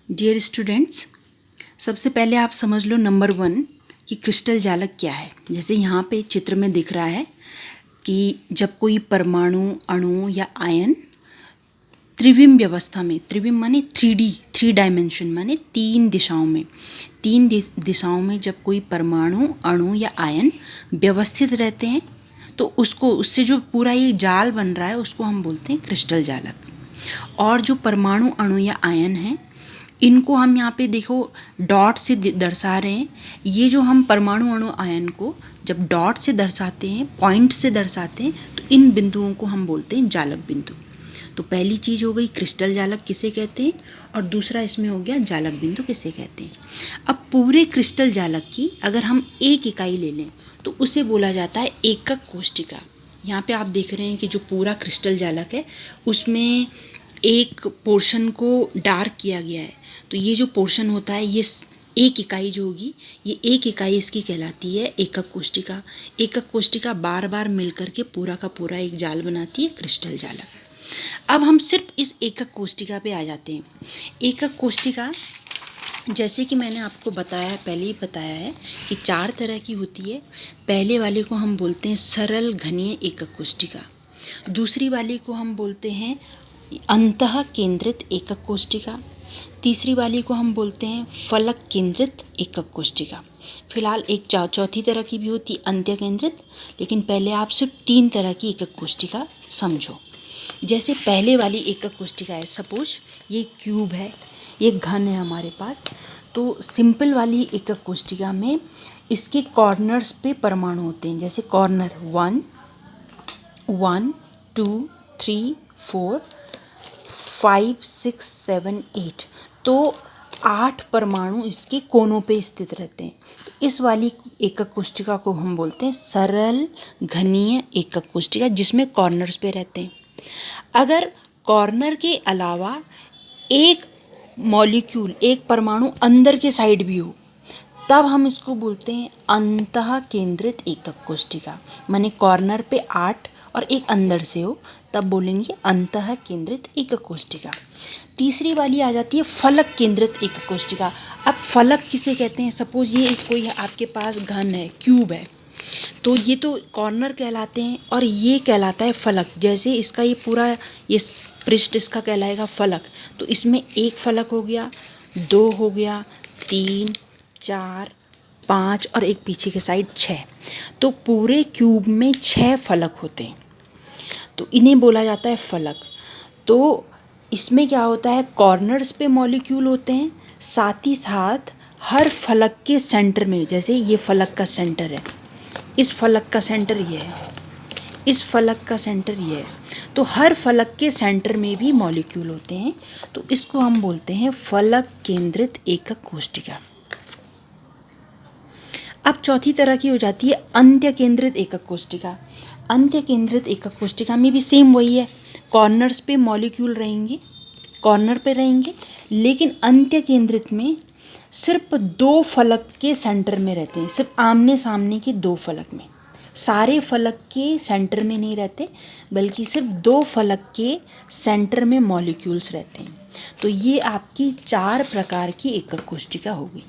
Dear students, सबसे पहले आप समझ लो नंबर 1 कि क्रिस्टल जालक क्या है। जैसे यहाँ पे चित्र में दिख रहा है कि जब कोई परमाणु, अणु या आयन त्रिविम व्यवस्था में, त्रिविम माने 3D, 3 डायमेंशन माने 3 दिशाओं में, 3 दिशाओं में जब कोई परमाणु, अणु या आयन व्यवस्थित रहते हैं तो उससे जो पूरा ये जाल बन रहा है उसको हम बोलते हैं क्रिस्टल जालक। और जो परमाणु, अणु या आयन हैं इनको हम यहाँ पे देखो डॉट से दर्शा रहे हैं। ये जो हम परमाणु, अणु, आयन को जब डॉट से दर्शाते हैं, पॉइंट से दर्शाते हैं, तो इन बिंदुओं को हम बोलते हैं जालक बिंदु। तो पहली चीज़ हो गई क्रिस्टल जालक किसे कहते हैं, और दूसरा इसमें हो गया जालक बिंदु किसे कहते हैं। अब पूरे क्रिस्टल जालक की अगर हम एक इकाई ले लें तो उसे बोला जाता है एकक कोष्ठिका। यहाँ पे आप देख रहे हैं कि जो पूरा क्रिस्टल जालक है उसमें एक पोर्शन को डार्क किया गया है। तो ये जो पोर्शन होता है, ये एक इकाई जो होगी, ये एक इकाई इसकी कहलाती है एकक कोष्ठिका। एकक कोष्ठिका बार बार मिलकर के पूरा का पूरा एक जाल बनाती है क्रिस्टल जालक। अब हम सिर्फ इस एकक कोष्ठिका पे आ जाते हैं। एकक कोष्ठिका जैसे कि मैंने आपको बताया, पहले ही बताया है कि 4 तरह की होती है। पहले वाले को हम बोलते हैं सरल घनीय एकक कोष्ठिका, दूसरी वाली को हम बोलते हैं अंतः केंद्रित एकक कोष्ठिका, तीसरी वाली को हम बोलते हैं फलक केंद्रित एकक कोष्ठिका। फिलहाल एक चौथी तरह की भी होती है अंत्य केंद्रित, लेकिन पहले आप सिर्फ 3 तरह की एकक कोष्ठिका समझो। जैसे पहले वाली एकक कोष्ठिका है, सपोज ये क्यूब है, ये घन है हमारे पास, तो सिंपल वाली एकक कोष्ठिका में इसके कॉर्नर्स पे परमाणु होते हैं। जैसे कॉर्नर 1, 2, 3, 4, 5, 6, 7, 8, तो 8 परमाणु इसके कोनों पे स्थित रहते हैं। इस वाली एकक कोष्ठिका को हम बोलते हैं सरल घनीय एकक कोष्ठिका, जिसमें कॉर्नर्स पे रहते हैं। अगर कॉर्नर के अलावा एक मॉलिक्यूल, एक परमाणु अंदर के साइड भी हो, तब हम इसको बोलते हैं अंतः केंद्रित एकक कोष्ठिका। माने कॉर्नर पे 8 और एक अंदर से हो, तब बोलेंगे अंतः केंद्रित एकक कोष्ठिका। तीसरी वाली आ जाती है फलक केंद्रित एकक कोष्ठिका। अब फलक किसे कहते हैं, सपोज ये कोई आपके पास घन है, क्यूब है, तो ये तो कॉर्नर कहलाते हैं और ये कहलाता है फलक। जैसे इसका ये पूरा ये पृष्ठ इसका कहलाएगा फलक, तो इसमें एक फलक हो गया, 2 हो गया, 3, 4, 5 और एक पीछे के साइड 6। तो पूरे क्यूब में 6 फलक होते हैं, तो इन्हें बोला जाता है फलक। तो इसमें क्या होता है, कॉर्नर्स पे मॉलिक्यूल होते हैं, साथ ही साथ हर फलक के सेंटर में, जैसे ये फलक का सेंटर है, इस फलक का सेंटर ये है, इस फलक का सेंटर ये है, तो हर फलक के सेंटर में भी मॉलिक्यूल होते हैं। तो इसको हम बोलते हैं फलक केंद्रित एकक कोष्ठिका। अब चौथी तरह की हो जाती है अंत्य केंद्रित एकक कोष्ठिका। अंत्य केंद्रित एकक कोष्ठिका में भी सेम वही है, कॉर्नर्स पे मॉलिक्यूल रहेंगे, कॉर्नर पे रहेंगे, लेकिन अंत्य केंद्रित में सिर्फ 2 फलक के सेंटर में रहते हैं, सिर्फ आमने सामने के 2 फलक में। सारे फलक के सेंटर में नहीं रहते, बल्कि सिर्फ 2 फलक के सेंटर में मॉलिक्यूल्स रहते हैं। तो ये आपकी 4 प्रकार की एकक कोष्ठिका हो गई।